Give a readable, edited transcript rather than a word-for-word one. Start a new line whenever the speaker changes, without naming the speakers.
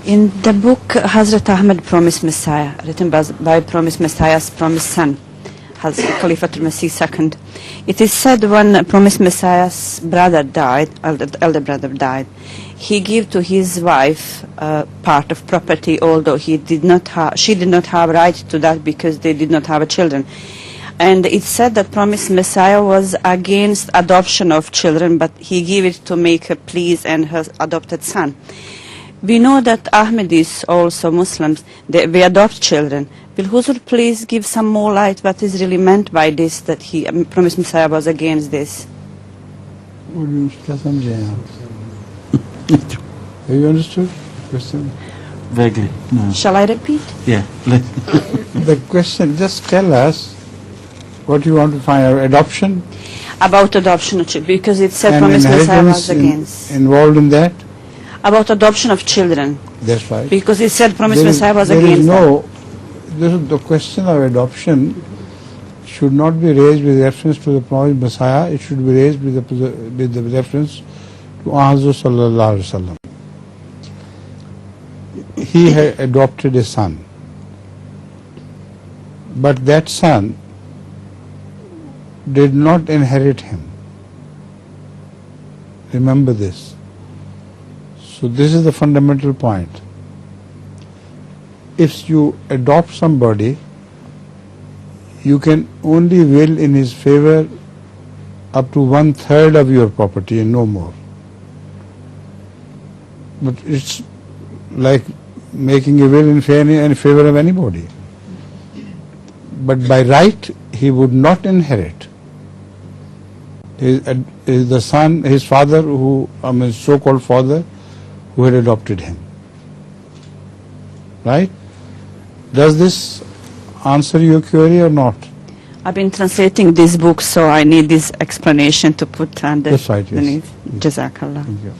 In the book Hazrat Ahmad Promised Messiah, written by Promised Messiah's promised son, Khalifa al-Masih II, it is said when Promised Messiah's brother died, elder brother died, he gave to his wife part of property, although she did not have right to that because they did not have children. And it said that Promised Messiah was against adoption of children, but he gave it to make her please and her adopted son. We know that Ahmadis, also Muslims, we adopt children. Will Huzur please give some more light what is really meant by this, that he Promised Messiah was against this?
Have you understood the question?
Vaguely, no.
Shall I repeat?
Yeah.
The question, just tell us what you want to find out. Adoption?
About adoption of children, because it said
And
Promised Messiah
inheritance
was against.
involved in that?
About adoption of children,
That's right.
because it said Promised
There
Messiah was
there is
against that.
the question of adoption should not be raised with reference to the promised Messiah. It should be raised with the reference to Hazrat Sallallahu Alaihi Wasallam. He had adopted a son, but that son did not inherit him. Remember this. So this is the fundamental point. If you adopt somebody, you can only will in his favor up to 1/3 of your property and no more. But it's like making a will in favor of anybody. But by right, he would not inherit. Is the son, his father, so-called father, who had adopted him. Right? Does this answer your query or not?
I've been translating this book, so I need this explanation to put under
That's right, yes.
beneath. Jazakallah.
Thank you.